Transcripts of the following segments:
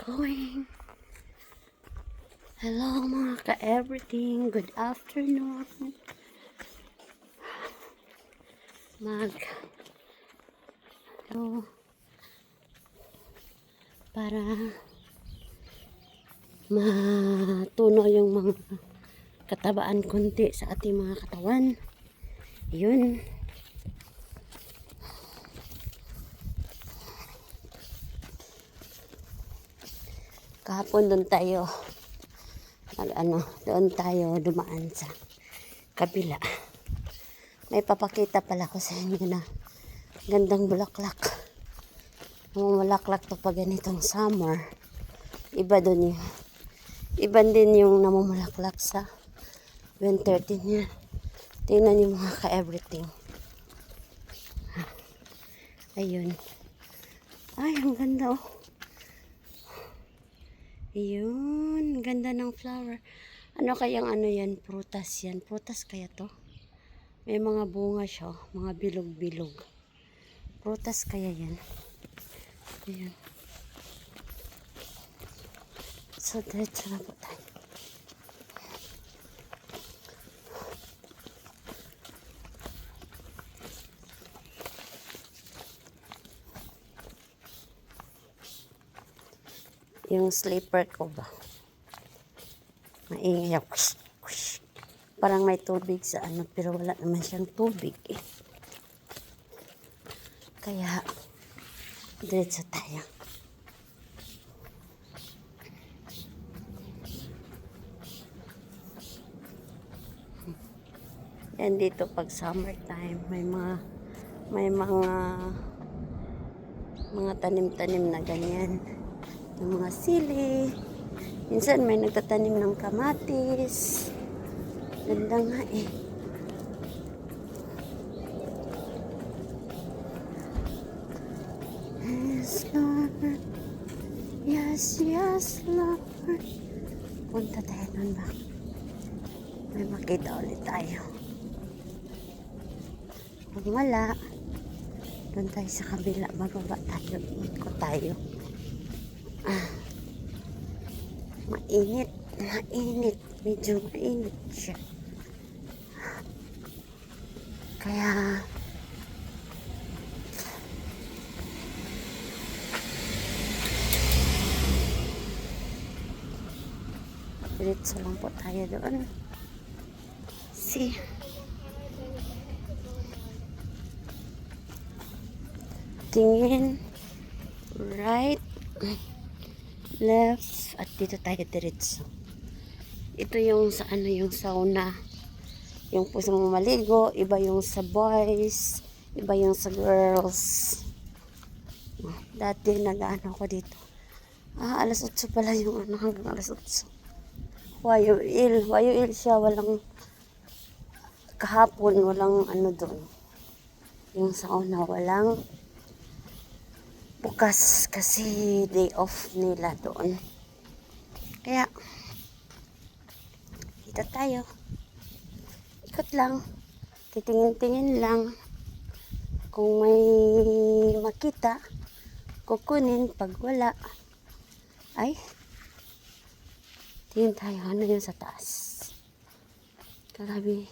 going. Hello mga ka-everything. Good afternoon. Hello. Para matuno yung mga katabaan konti sa ating mga katawan. Yun. Kahapon doon tayo doon tayo dumaan sa kabila. May papakita pala ko sa inyo na gandang bulaklak. Namumulaklak to pag ganitong summer. Iba din yung namumulaklak sa winter din yan. Tingnan niyo mga ka-everything. Ayun. Ay, ang ganda oh. Ayun, ganda ng flower. Ano kayang yan? Prutas yan. Prutas kaya to? May mga bunga siya. Mga bilog-bilog. Prutas kaya yan. Ayun. So, diretso na po tayo. Yung slipper ko ba? Maingay ako. Parang may tubig sa pero wala naman siyang tubig eh. Kaya, diretso tayo. Yan dito pag summertime, may mga tanim-tanim na ganyan. Yung mga sili. Minsan may nagtatanim ng kamatis. Ganda nga eh. Yes, Lord. Yes, yes, Lord. Punta tayo nun ba? May makita ulit tayo. Kung wala, doon tayo sa kabila. Bababa tayo. Ikot tayo. Mainit. Medyo mainit siya. Kaya diretso lang po tayo doon. See? Tingin right, left, at dito tayo diretso. Ito yung sa yung sauna. Yung pusong maligo, iba yung sa boys, iba yung sa girls. Dati nag-ano ko dito. Alas 8 pala yung hanggang alas 8. Wayo il siya, walang kahapon, walang doon. Yung sauna, walang bukas kasi day off nila doon. Kaya, dito tayo. Ikot lang. Titingin-tingin lang. Kung may makita, kukunin. Pag wala, ay, tingin tayo. Ano yun sa taas? Grabe.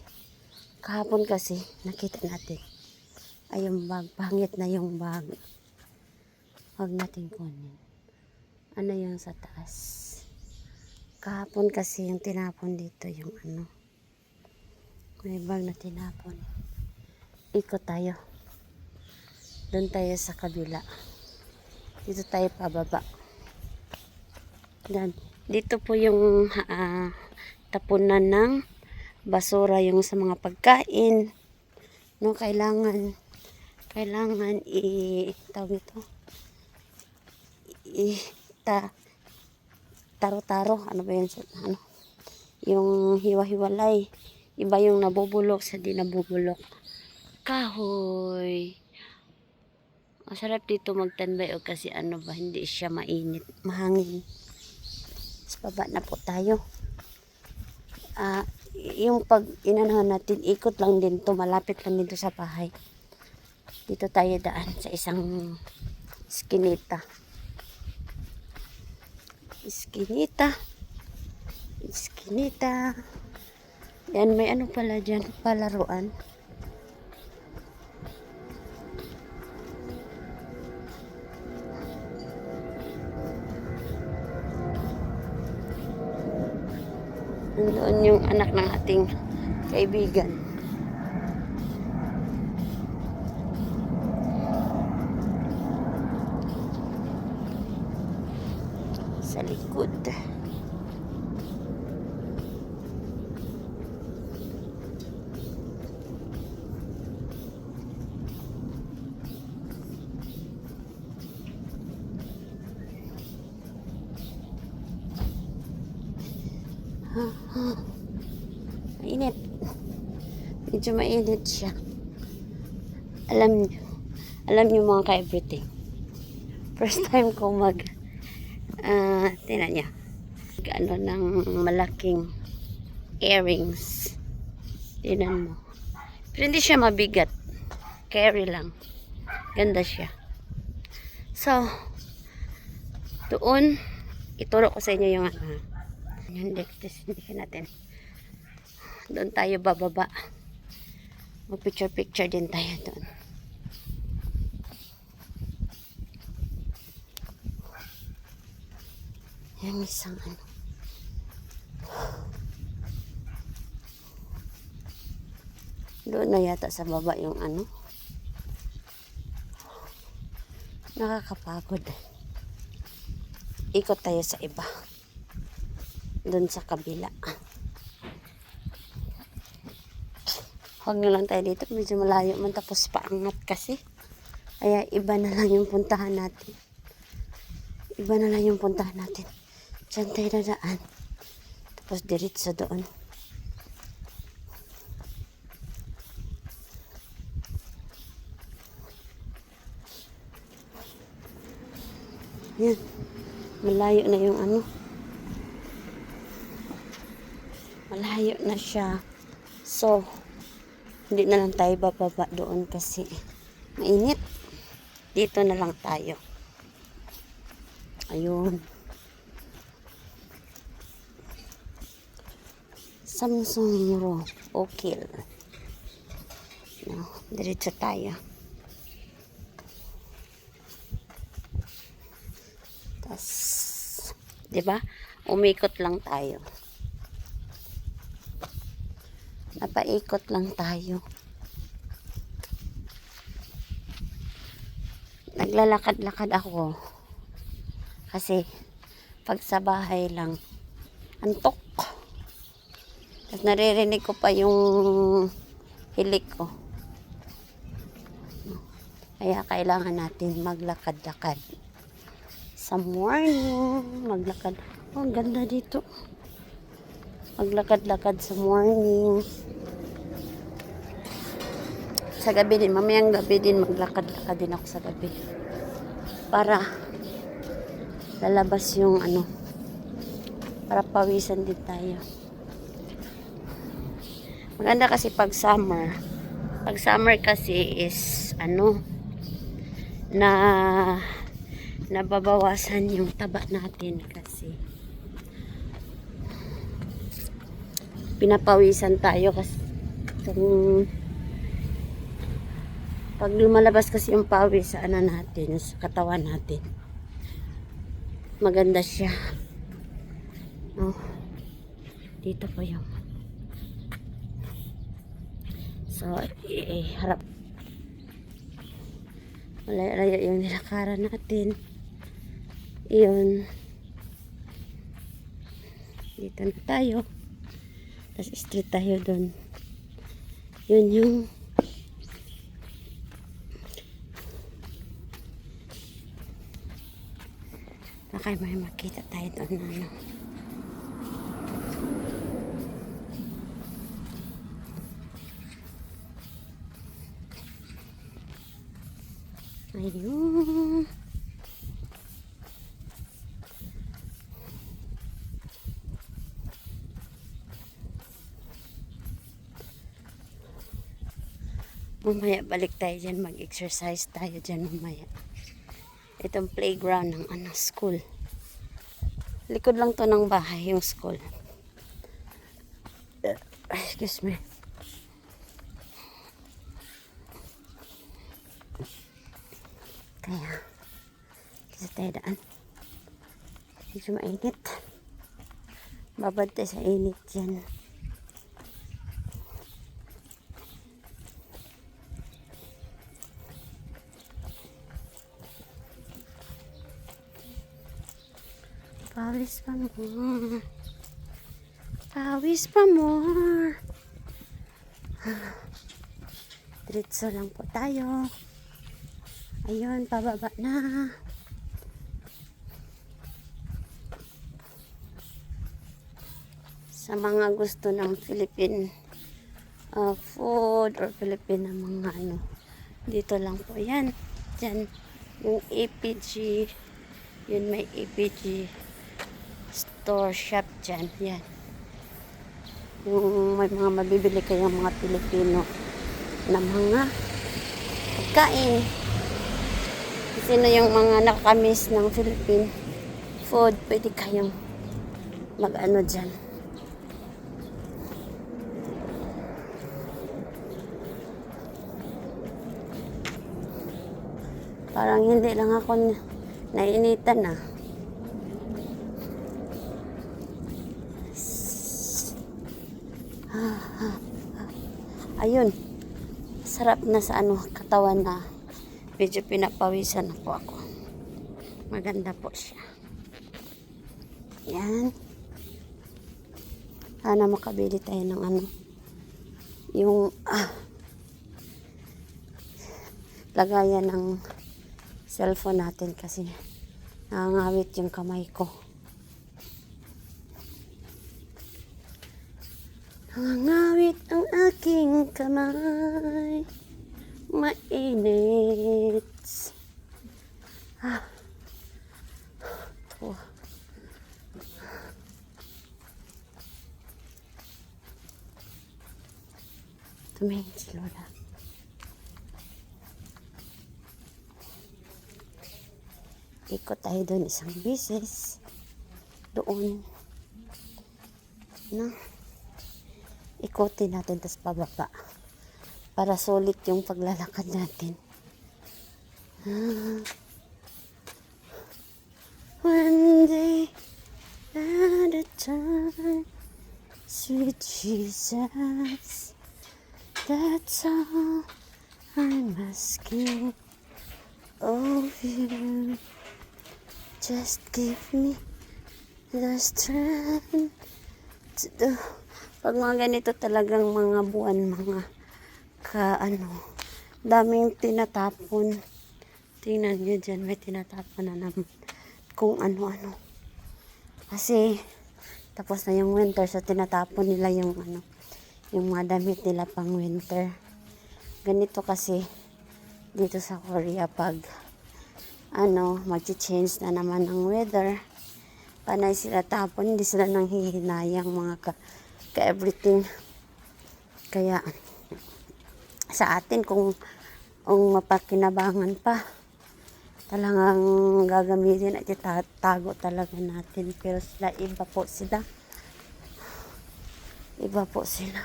Kahapon kasi, nakita natin. Ay, yung bag. Pangit na yung bag. Huwag natin kunin. Ano yung sa taas? Kahapon kasi yung tinapon dito yung may bag na tinapon. Ikot tayo. Doon tayo sa kabila. Dito tayo pababa. Dan. Dito po yung tapunan ng basura, yung sa mga pagkain. No, kailangan tawag ito. Taro-taro, ano ba yun? Yung hiwa-hiwalay. Iba yung nabubulok sa di nabubulok. Kahoy. Masarap dito magtanbay o kasi hindi siya mainit, mahangin. Sa baba na po tayo. Yung pag inanahan natin, ikot lang din to, malapit lang dito sa bahay. Dito tayo daan sa isang skinita. Iskinita. Iskinita. Yan, may ano pala dyan, palaruan. Nandoon yung anak ng ating kaibigan. Sa likod. Mainit. Medyo mainit siya. Alam nyo mga ka-everything. First time ko tingnan niya. Ano ng malaking earrings. Tingnan mo. Pero hindi siya mabigat. Carry lang. Ganda siya. So, doon, ituro ko sa inyo yung yung destination natin. Doon tayo bababa. Mag-picture-picture din tayo doon. Yung isang ano. Doon na yata sa baba yung ano. Nakakapagod. Ikot tayo sa iba. Doon sa kabila. Huwag nyo lang tayo dito. Medyo malayo man tapos paangat kasi. Kaya iba na lang yung puntahan natin. Iba na lang yung puntahan natin. Diyan tayo dadaan. Tapos diretso doon. Yan. Malayo na yung ano. Malayo na siya. So, hindi na lang tayo bababa doon kasi mainit. Dito na lang tayo. Ayun. Samsung Raw. Okay. No, diretso tayo. Tas, diba? Umikot lang tayo. Napaikot lang tayo. Naglalakad-lakad ako. Kasi, pag sa bahay lang, antok. Tapos naririnig ko pa yung hilik ko. Kaya kailangan natin maglakad-lakad. Sa morning, maglakad. Oh, ang ganda dito. Maglakad-lakad sa morning. Sa gabi din, mamayang gabi din, maglakad-lakad din ako sa gabi. Para lalabas yung ano, para pawisan din tayo. Maganda kasi pag summer. Pag summer kasi is ano, nababawasan yung taba natin kasi pinapawisan tayo kasi pag lumalabas kasi yung pawis sa ano natin, sa katawan natin, maganda siya. Oh, dito po yung so, harap malayo yung nilakaran natin. Iyon, dito na tayo. Tapos street tayo doon. Yun yung baka may makita tayo doon na ano. Ayun. Mamaya balik tayo dyan, mag-exercise tayo dyan mamaya. Itong playground ng ano, school. Likod lang to ng bahay, yung school. Excuse me. Kaya, kasi tayo daan. Medyo mainit. Babad tayo sa init dyan. Pawis pa more. Pawis pa more. Diretso lang po tayo. Ayun, pababa na. Sa mga gusto ng Philippine food or Philippine na mga ano, dito lang po yan. Diyan, yung APG, yun may APG store shop dyan. Yan. Yung may mga mabibili kayong mga Pilipino na mga pagkain. Sino yung mga nakakamiss ng Philippine food, pwede kayong mag-ano dyan. Parang hindi lang ako nainitan na. Ayun. Sarap na sa ano, katawan na medyo pinapawisan na po ako. Maganda po siya. Yan. Sana makabili tayo ng ano, yung lagayan ng cellphone natin kasi nangangawit yung kamay ko. Nangangawit ang aking kamay. Mainit. Ito. Tumingin si Lola. Ikot tayo doon isang bisis. Doon. No? Ikotin natin tas pababa. Para solid yung paglalakad natin. One day at a time, sweet Jesus, that's all I'm asking of you. Just give me the strength to do. Pag mga ganito talagang mga buwan, mga daming tinatapon. Tingnan nyo dyan, may tinatapon na naman kung ano-ano. Kasi tapos na yung winter, so tinatapon nila yung yung mga damit nila pang winter. Ganito kasi dito sa Korea pag mag-change na naman ang weather, panay sila tapon, hindi sila nang hihinayang mga ka-everything. Kaya sa atin kung mapakinabangan pa, talagang gagamitin at itatago talaga natin. Pero sila, iba po sila. Iba po sila.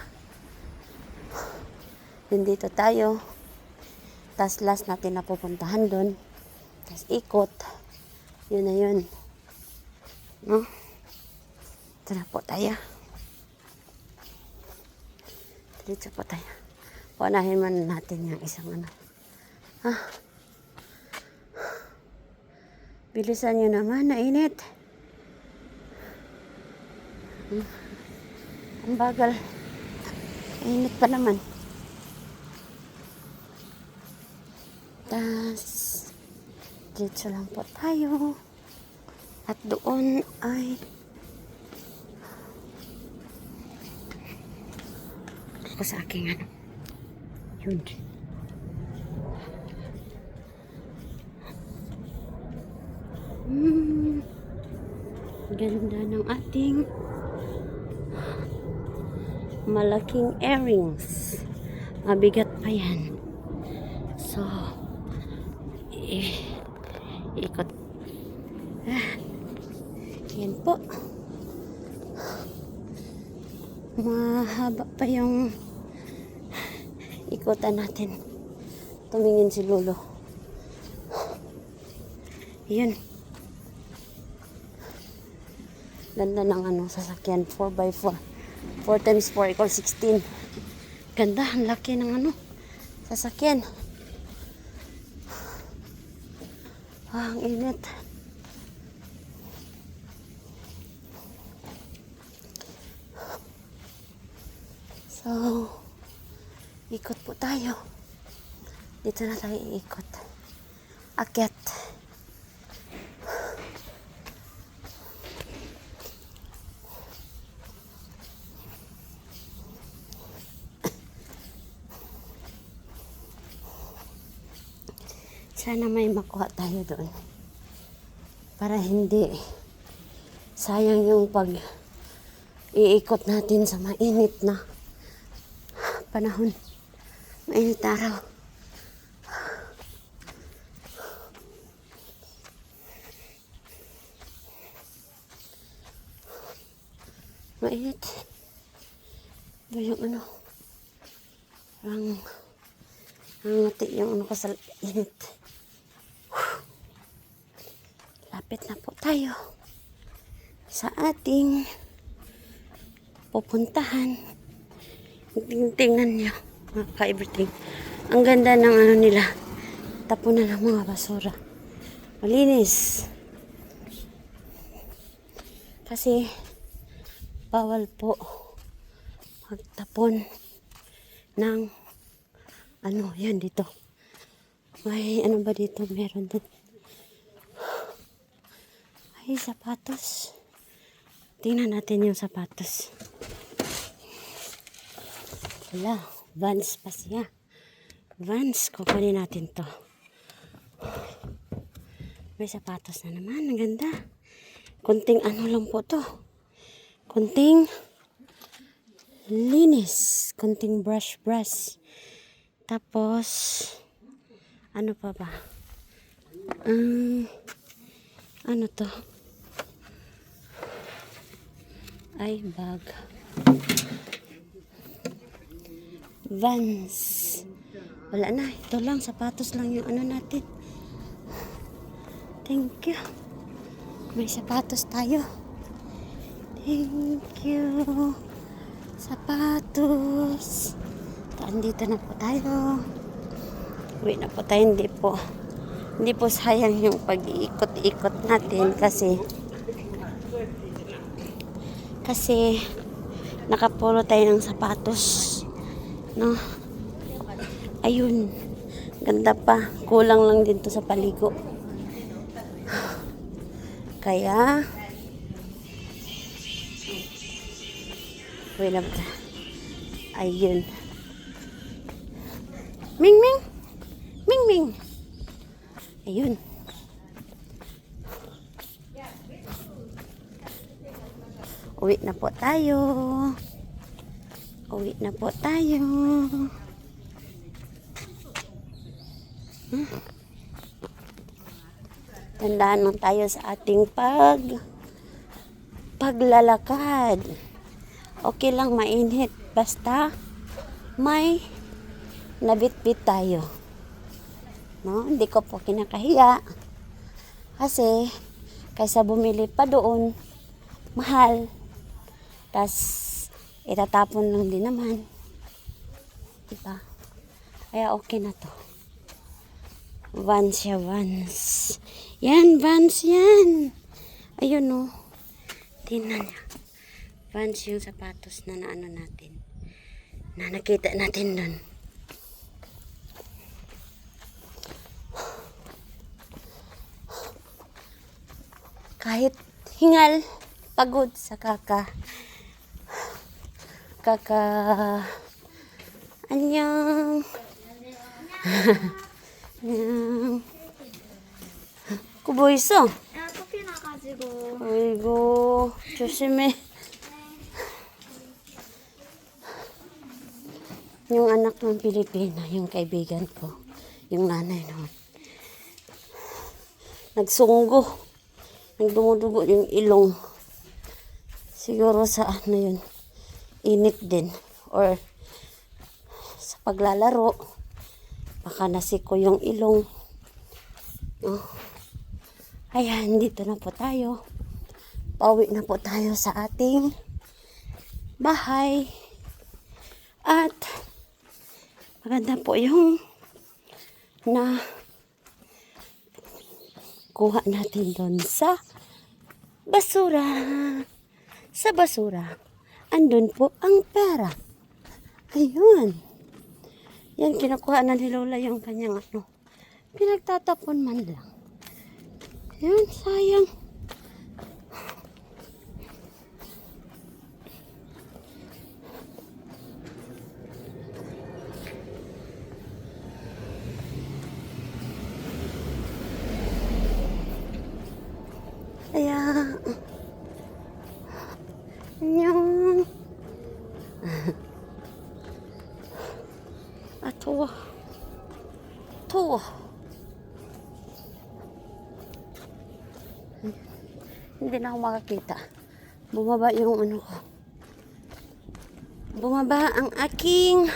Dito tayo. Tas last natin na pupuntahan doon. Tas ikot. Yun na yun. No? Ito na po tayo. Dito po tayo. Punahin man natin yung isang bilisan nyo naman, nainit. Ang bagal. Init pa naman. Tas, dito lang po tayo. At doon ay ako sa aking yun. Ganda ng ating malaking earrings. Mabigat pa yan. So, ikot. Yan po. Mahaba pa yung ikutan natin. Tumingin si Lolo. Yun. Ganda ng sasakyan. 4x4. 4 times 4 equals 16. Ganda. Ang laki ng sasakyan. Ang init. So, ikot po tayo. Dito na tayo iikot. Akyat. Sana may makuha tayo doon. Para hindi sayang yung iikot natin sa mainit na panahon. Mainit araw. Mainit. Ba yung parang ngati yung ko sa init. Lapit na po tayo sa ating pupuntahan. Tingnan nyo mga ka-everything. Ang ganda ng nila. Tapunan ng mga basura. Malinis. Kasi bawal po magtapon ng yan dito. May ba dito? Meron dun. Ay, sapatos. Tingnan natin yung sapatos. Wala. Vans pa siya. Vans. Kukunin natin to. May sapatos na naman. Ang ganda. Kunting lang po to. Kunting linis. Kunting brush. Tapos, pa ba? Ano to? Ay, bag. Vans. Wala na. Ito lang. Sapatos lang yung natin. Thank you. May sapatos tayo. Thank you. Sapatos. Andito na po tayo. Uwi na po tayo. Hindi po sayang yung pag-iikot-ikot natin kasi nakapulo tayo ng sapatos, no? Ayun, ganda pa. Kulang lang din to sa paligo. Kaya wait lang. Ayun. Ming. Ayun. Uwi na po tayo. Tandaan lang tayo sa ating paglalakad. Okay lang mainit. Basta may nabitbit tayo. No? Hindi ko po kinakahiya. Kasi, kaysa bumili pa doon, mahal. Tas, itatapon lang din naman. Diba? Kaya okay na to. Vans siya, Vans. Yan, Vans yan. Ayun o. Tingnan niya. Vans yung sapatos na natin. Na nakita natin doon. Kahit hingal, pagod sa anyang kuboiso. 아이고 조심해. Yung anak ng Pilipina, yung kaibigan ko, yung nanay noon, nagsunggo Nagdumudugo yung ilong. Siguro sa ano yun, init din. Or sa paglalaro, baka nasiko yung ilong. Oh. Ayan, dito na po tayo. Pauwi na po tayo sa ating bahay. At maganda po yung na kuha natin doon sa basura. Sa basura, andun po ang pera. Ayun. Yan, kinukuha na ni Lola yung kanyang ano. Pinagtatapon man lang. Yan, sayang. Ayan. Yung ato. To. Hindi na ako makakita. Bumaba yung ano ko. Bumaba ang aking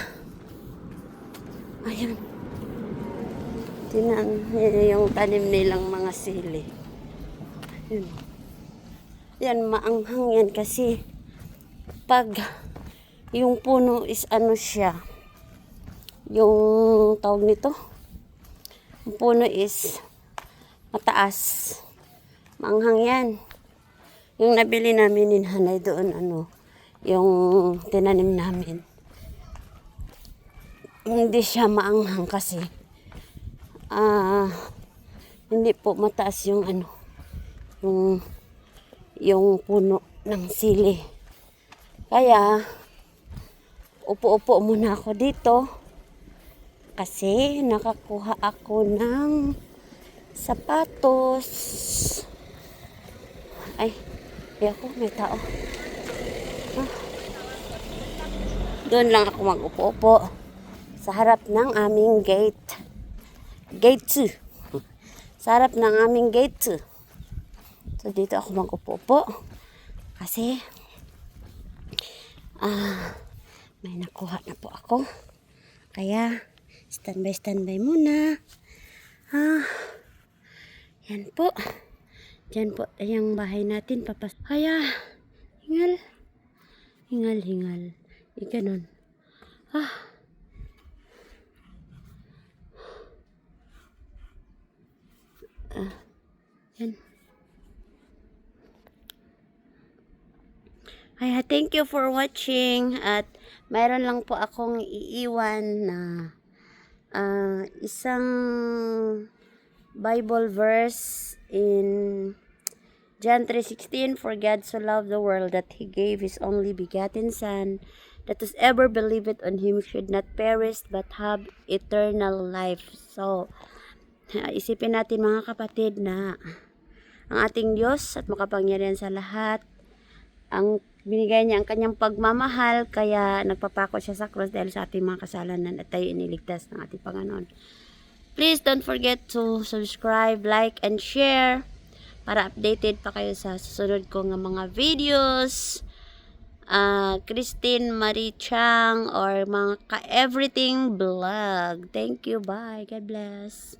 ayun. Tinan yung tanim nilang mga sili. Yun. Yan, maanghang yan kasi pag yung puno is ano siya, yung tawag nito, yung puno is mataas. Maanghang yan. Yung nabili namin ni Hanay doon, ano, yung tinanim namin. Hindi siya maanghang kasi hindi po mataas yung ano, yung puno ng sili. Kaya upo-upo muna ako dito kasi nakakuha ako ng sapatos. Ay ako, may tao. Doon lang ako mag-upo-upo sa harap ng aming gate. Gate 2. Sa harap ng aming gate 2. So, dito ako mag-upo-upo kasi may nakuha na po ako. Kaya, standby muna. Yan po. Diyan po yung bahay natin. Kaya, hingal. Ganun. Yan. Kaya, thank you for watching. At mayroon lang po akong iiwan na isang Bible verse in John 3:16, for God so loved the world that He gave His only begotten Son, that whoever believeth on Him should not perish but have eternal life. So, isipin natin mga kapatid na ang ating Diyos at makapangyarihan sa lahat, ang binigay niya ang kanyang pagmamahal, kaya nagpapako siya sa cross dahil sa ating mga kasalanan at tayo iniligtas ng ating Panginoon. Please don't forget to subscribe, like, and share para updated pa kayo sa susunod ko ng mga videos. Christine Marie Chang or mga ka-everything vlog. Thank you. Bye. God bless.